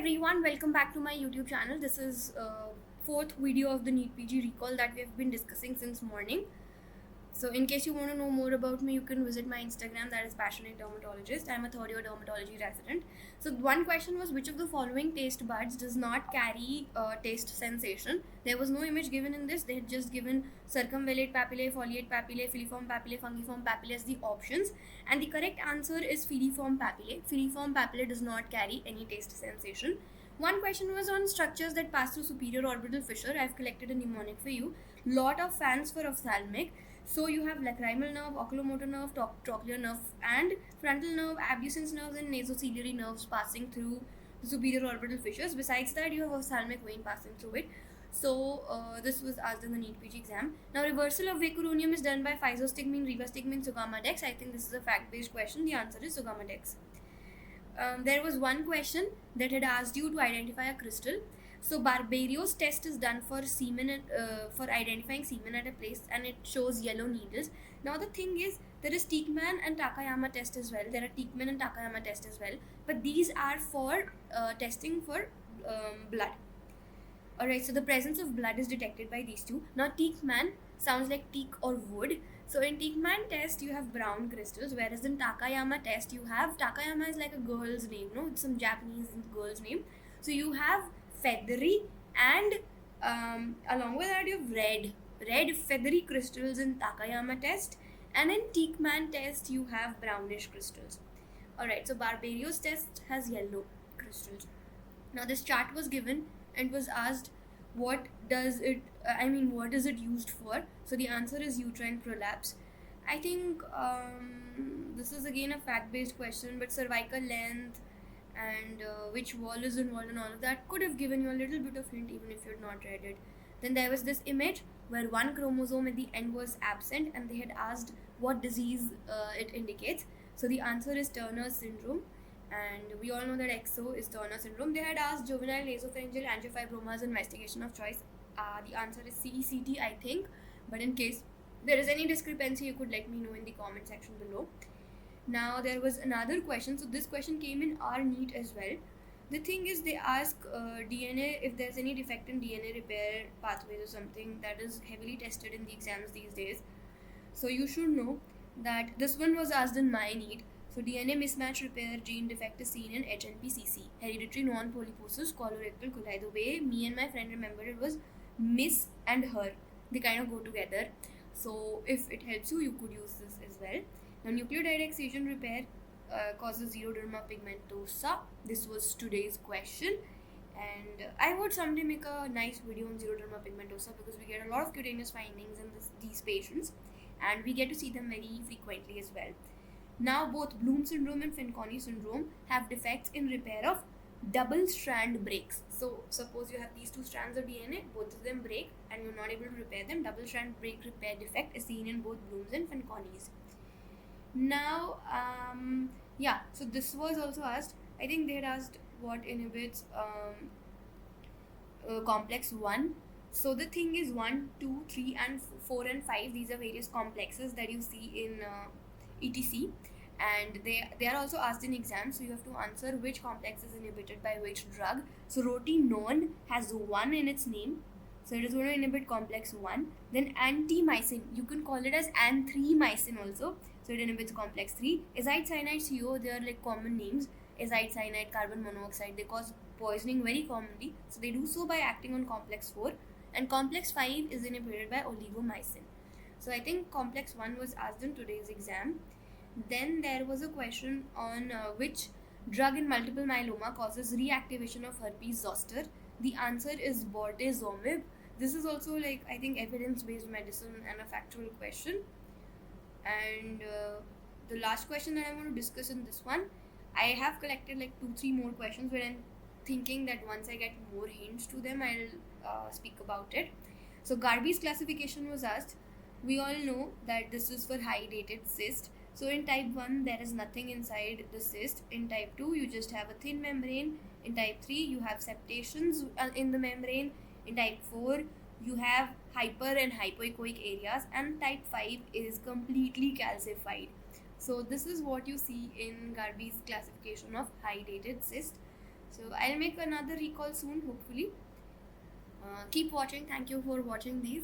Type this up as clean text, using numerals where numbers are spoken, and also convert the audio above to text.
everyone, welcome back to my YouTube channel. This is fourth video of the NEET PG recall that we have been discussing since morning. So in case you want to know more about me, you can visit my Instagram, that is Passionate Dermatologist. I'm a third year dermatology resident. So one question was, which of the following taste buds does not carry taste sensation? There was no image given in this. They had just given circumvallate papillae, foliate papillae, filiform papillae, fungiform papillae as the options. And the correct answer is filiform papillae. Filiform papillae does not carry any taste sensation. One question was on structures that pass through superior orbital fissure. I've collected a mnemonic for you. Lot of fans for ophthalmic. So you have lacrimal nerve, oculomotor nerve, trochlear nerve, and frontal nerve, abducens nerves, and nasociliary nerves passing through the superior orbital fissures. Besides that, you have ophthalmic vein passing through it. So this was asked in the NEET PG exam. Now reversal of vecuronium is done by physostigmine, rivastigmine, Sugamadex. I think this is a fact-based question. The answer is Sugamadex. There was one question that had asked you to identify a crystal. So Barberio's test is done for semen, for identifying semen at a place, and it shows yellow needles. Now the thing is, there is Teekman and Takayama test as well. There are Teekman and Takayama test as well, but these are for testing for blood. Alright, so the presence of blood is detected by these two. Now Teekman sounds like teak or wood. So in Teekman test you have brown crystals, whereas in Takayama test you have, Takayama is like a girl's name, no? It's some Japanese girl's name. So you have feathery and along with that you have red feathery crystals in Takayama test, and in Teekman test you have brownish crystals. Alright, so Barberio's test has yellow crystals. Now this chart was given and was asked what is it used for. So the answer is uterine prolapse. I think this is again a fact-based question, but cervical length and which wall is involved and all of that could have given you a little bit of hint even if you had not read it. Then there was this image where one chromosome at the end was absent, and they had asked what disease it indicates. So the answer is Turner syndrome, and we all know that XO is Turner syndrome. They had asked juvenile nasopharyngeal angiofibromas investigation of choice. The answer is CECT, I think, but in case there is any discrepancy, you could let me know in the comment section below. Now there was another question. So this question came in our NEET as well. The thing is, they ask DNA, if there's any defect in DNA repair pathways or something that is heavily tested in the exams these days. So you should know that this one was asked in my NEET. So DNA mismatch repair gene defect is seen in HNPCC, hereditary non-polyposis colorectal coli. The way me and my friend remembered it was miss and her. They kind of go together. So if it helps you, you could use this as well. Now nucleotide excision repair causes xeroderma pigmentosa. This was today's question, and I would someday make a nice video on xeroderma pigmentosa because we get a lot of cutaneous findings in these patients, and we get to see them very frequently as well. Now both Bloom syndrome and Fanconi syndrome have defects in repair of double strand breaks. So suppose you have these two strands of DNA, both of them break and you're not able to repair them. Double strand break repair defect is seen in both Blooms and Fanconis. Now so this was also asked. I think they had asked what inhibits complex 1. So the thing is 1, 2, 3 and 4 and 5, these are various complexes that you see in ETC, and they are also asked in exams, so you have to answer which complex is inhibited by which drug. So rotenone has 1 in its name, so it is going to inhibit complex 1. Then antimycin, you can call it as anthromycin also, so it inhibits complex 3. Azide cyanide CO, they are like common names. Azide cyanide, carbon monoxide, they cause poisoning very commonly, so they do so by acting on complex 4. And complex 5 is inhibited by oligomycin. So I think complex 1 was asked in today's exam. Then there was a question on which drug in multiple myeloma causes reactivation of herpes zoster. The answer is bortezomib. This is also like, I think, evidence-based medicine and a factual question. And the last question that I want to discuss in this one, I have collected like 2-3 more questions, but I'm thinking that once I get more hints to them, I'll speak about it. So Garby's classification was asked. We all know that this is for high dated cyst. So in type 1 there is nothing inside the cyst. In type 2 you just have a thin membrane. In type 3 you have septations in the membrane. In type 4 you have hyper and hypoechoic areas, and type 5 is completely calcified. So this is what you see in Garby's classification of high dated cyst. So I'll make another recall soon, hopefully. Keep watching. Thank you for watching these.